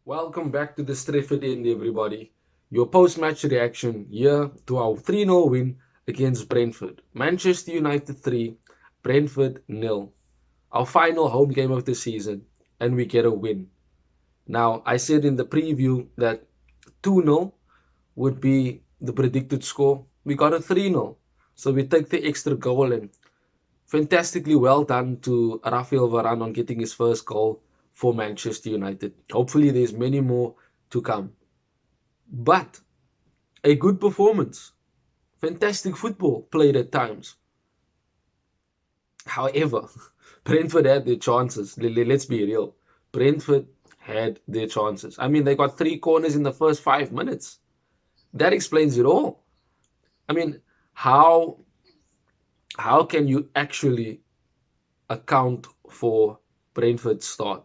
Welcome back to the Stretford End, everybody. Your post-match reaction here to our 3-0 win against Brentford. Manchester United 3, Brentford 0. Our final home game of the season, and we get a win. Now, I said in the preview that 2-0 would be the predicted score. We got a 3-0. So we take the extra goal, and fantastically well done to Rafael Varane on getting his first goal for Manchester United. Hopefully there's many more to come. But a good performance. Fantastic football played at times. However, Brentford had their chances. Let's be real. Brentford had their chances. I mean, they got 3 corners in the first 5 minutes. That explains it all. I mean, how can you actually account for Brentford's start?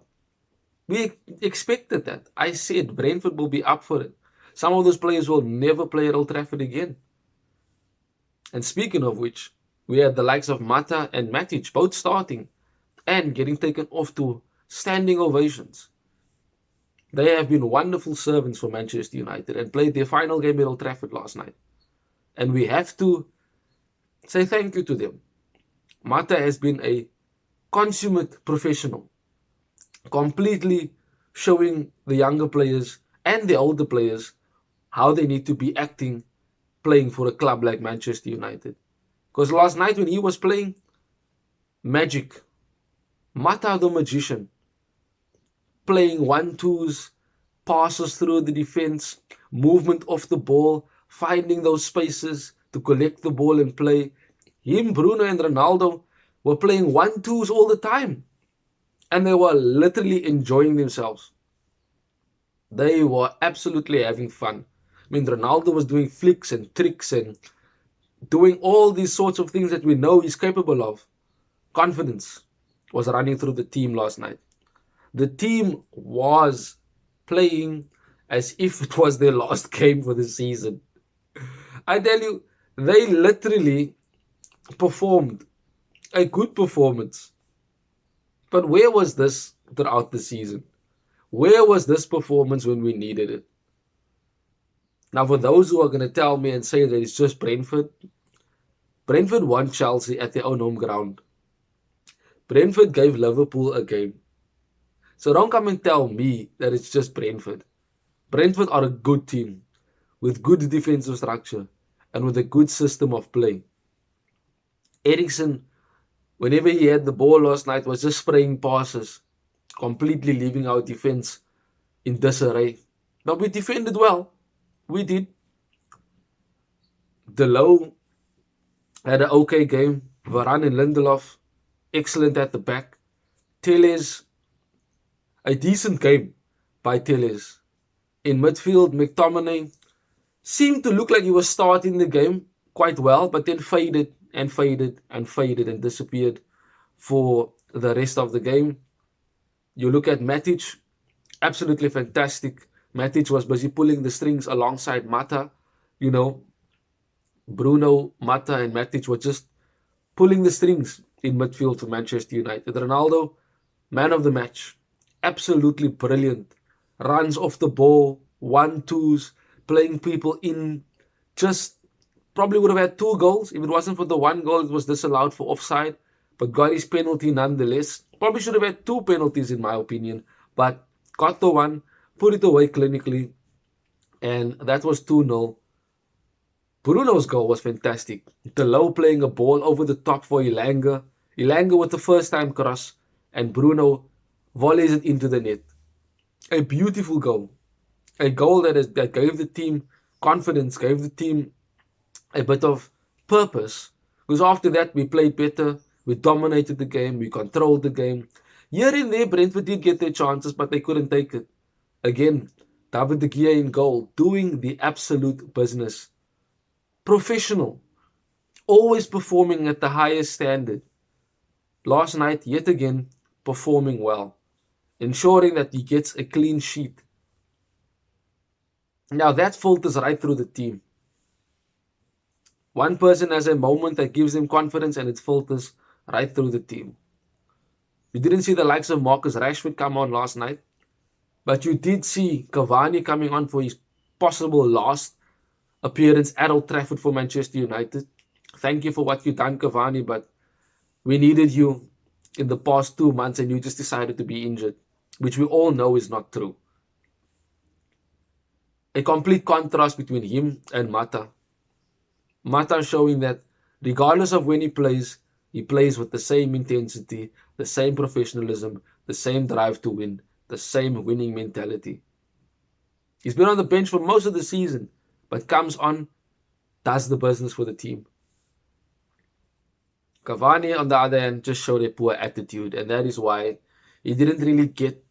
We expected that. I said Brentford will be up for it. Some of those players will never play at Old Trafford again. And speaking of which, we had the likes of Mata and Matic both starting and getting taken off to standing ovations. They have been wonderful servants for Manchester United and played their final game at Old Trafford last night. And we have to say thank you to them. Mata has been a consummate professional, completely showing the younger players and the older players how they need to be acting playing for a club like Manchester United. Because last night when he was playing, magic. Mata the magician, playing 1-2s, passes through the defense, movement off the ball, finding those spaces to collect the ball and play. Him, Bruno and Ronaldo were playing 1-2s all the time. And they were literally enjoying themselves. They were absolutely having fun. I mean, Ronaldo was doing flicks and tricks and doing all these sorts of things that we know he's capable of. Confidence was running through the team last night. The team was playing as if it was their last game for the season. I tell you, they literally performed a good performance. But where was this throughout the season? Where was this performance when we needed it? Now, for those who are going to tell me and say that it's just Brentford, Brentford won Chelsea at their own home ground. Brentford gave Liverpool a game. So don't come and tell me that it's just Brentford. Brentford are a good team with good defensive structure and with a good system of play. Eriksen, whenever he had the ball last night, was just spraying passes, completely leaving our defense in disarray. But we defended well. We did. Delo had an okay game. Varane and Lindelof, excellent at the back. Telles, a decent game by Telles. In midfield, McTominay seemed to look like he was starting the game quite well, but then faded and faded and faded and disappeared for the rest of the game. You look at Matic, absolutely fantastic. Matic was busy pulling the strings alongside Mata. You know, Bruno, Mata and Matic were just pulling the strings in midfield for Manchester United. Ronaldo, man of the match. Absolutely brilliant. Runs off the ball, 1-2s, playing people in. Just probably would have had 2 goals. If it wasn't for the 1 goal, it was disallowed for offside. But got his penalty nonetheless. Probably should have had 2 penalties in my opinion. But got the 1, put it away clinically. And that was 2-0. Bruno's goal was fantastic. Delo playing a ball over the top for Ilanga. Ilanga with the first time cross. And Bruno volleys it into the net. A beautiful goal. A goal that gave the team confidence, gave the team a bit of purpose. Because after that, we played better. We dominated the game. We controlled the game. Here and there, Brentford did get their chances, but they couldn't take it. Again, David de Gea in goal, doing the absolute business. Professional. Always performing at the highest standard. Last night, yet again, performing well. Ensuring that he gets a clean sheet. Now that filters right through the team. One person has a moment that gives them confidence and it filters right through the team. We didn't see the likes of Marcus Rashford come on last night. But you did see Cavani coming on for his possible last appearance at Old Trafford for Manchester United. Thank you for what you've done, Cavani, but we needed you in the past 2 months and you just decided to be injured, which we all know is not true. A complete contrast between him and Mata. Mata showing that regardless of when he plays with the same intensity, the same professionalism, the same drive to win, the same winning mentality. He's been on the bench for most of the season, but comes on, does the business for the team. Cavani, on the other hand, just showed a poor attitude, and that is why he didn't really get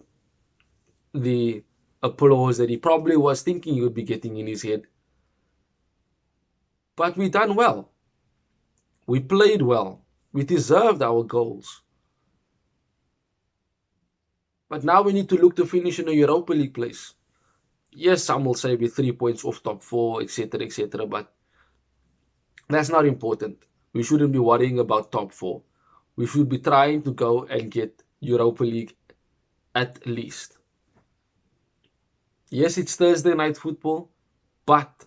the applause that he probably was thinking he would be getting in his head. But we done well. We played well. We deserved our goals. But now we need to look to finish in a Europa League place. Yes, some will say we're 3 points off top four, etc., etc., but that's not important. We shouldn't be worrying about top four. We should be trying to go and get Europa League at least. Yes, it's Thursday night football, but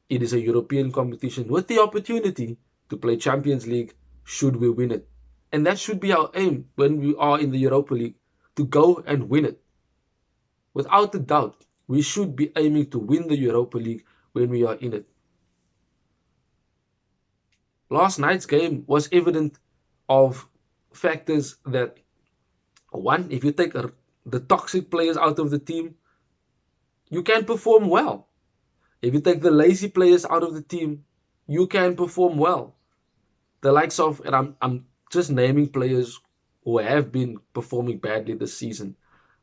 it is a European competition with the opportunity to play Champions League should we win it. And that should be our aim when we are in the Europa League, to go and win it. Without a doubt, we should be aiming to win the Europa League when we are in it. Last night's game was evident of factors that, one, if you take the toxic players out of the team, you can perform well. If you take the lazy players out of the team, you can perform well. The likes of, and I'm just naming players who have been performing badly this season.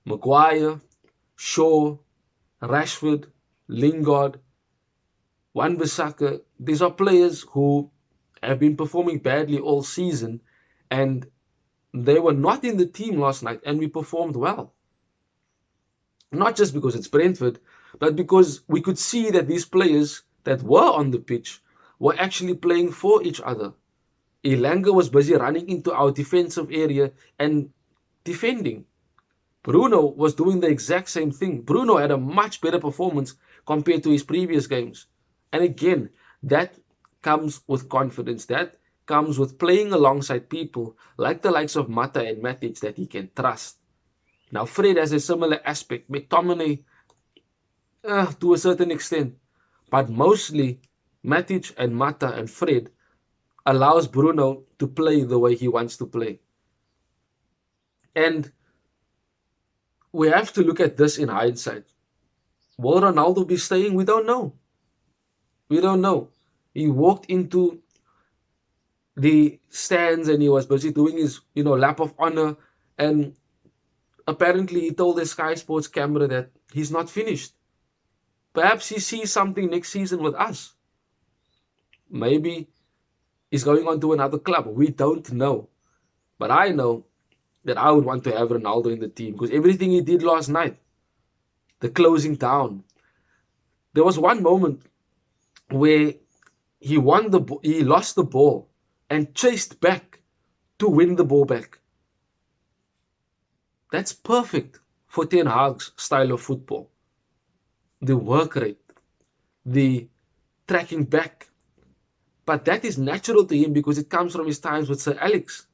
Maguire, Shaw, Rashford, Lingard, Wan-Bissaka. These are players who have been performing badly all season, and they were not in the team last night, and we performed well. Not just because it's Brentford, but because we could see that these players that were on the pitch were actually playing for each other. Elanga was busy running into our defensive area and defending. Bruno was doing the exact same thing. Bruno had a much better performance compared to his previous games. And again, that comes with confidence. That comes with playing alongside people like the likes of Mata and Matic that he can trust. Now, Fred has a similar aspect. McTominay, to a certain extent. But mostly, Matic and Mata and Fred allows Bruno to play the way he wants to play. And we have to look at this in hindsight. Will Ronaldo be staying? We don't know. We don't know. He walked into the stands and he was busy doing his, lap of honor. And apparently he told the Sky Sports camera that he's not finished. Perhaps he sees something next season with us. Maybe he's going on to another club. We don't know. But I know that I would want to have Ronaldo in the team because everything he did last night, the closing down. There was one moment where he lost the ball and chased back to win the ball back. That's perfect for Ten Hag's style of football. The work rate, the tracking back. But that is natural to him because it comes from his times with Sir Alex.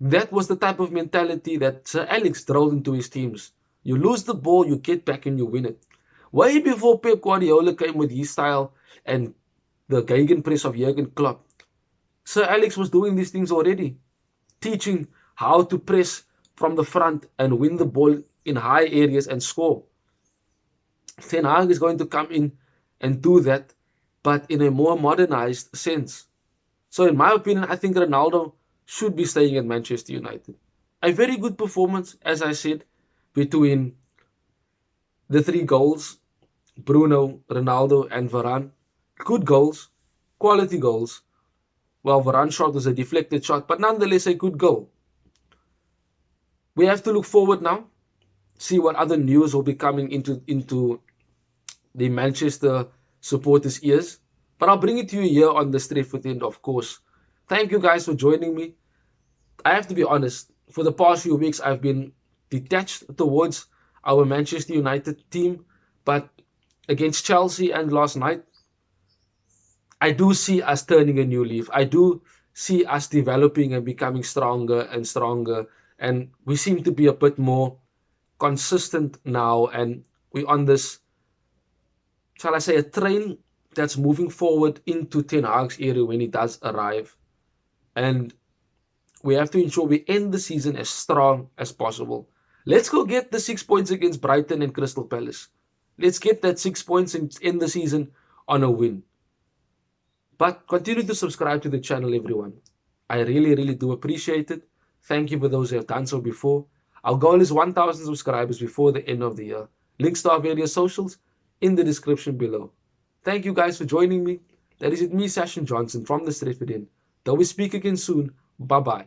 That was the type of mentality that Sir Alex drilled into his teams. You lose the ball, you get back and you win it. Way before Pep Guardiola came with his style and the gegenpress of Jurgen Klopp, Sir Alex was doing these things already. Teaching how to press from the front and win the ball in high areas and score. Ten Hag is going to come in and do that, but in a more modernized sense. So in my opinion, I think Ronaldo should be staying at Manchester United. A very good performance, as I said, between the three goals, Bruno, Ronaldo and Varane. Good goals, quality goals. Well, Varane's shot was a deflected shot, but nonetheless a good goal. We have to look forward now, see what other news will be coming into the Manchester supporters' ears. But I'll bring it to you here on the Straight Foot End, of course. Thank you guys for joining me. I have to be honest, for the past few weeks, I've been detached towards our Manchester United team, but against Chelsea and last night, I do see us turning a new leaf. I do see us developing and becoming stronger and stronger. And we seem to be a bit more consistent now. And we're on this, shall I say, a train that's moving forward into Ten Hag's era when he does arrive. And we have to ensure we end the season as strong as possible. Let's go get the 6 points against Brighton and Crystal Palace. Let's get that 6 points and end the season on a win. But continue to subscribe to the channel, everyone. I really, really do appreciate it. Thank you for those who have done so before. Our goal is 1,000 subscribers before the end of the year. Links to our various socials in the description below. Thank you guys for joining me. That is it, me, Sashin Johnson from the Stretford Inn. Till we speak again soon. Bye-bye.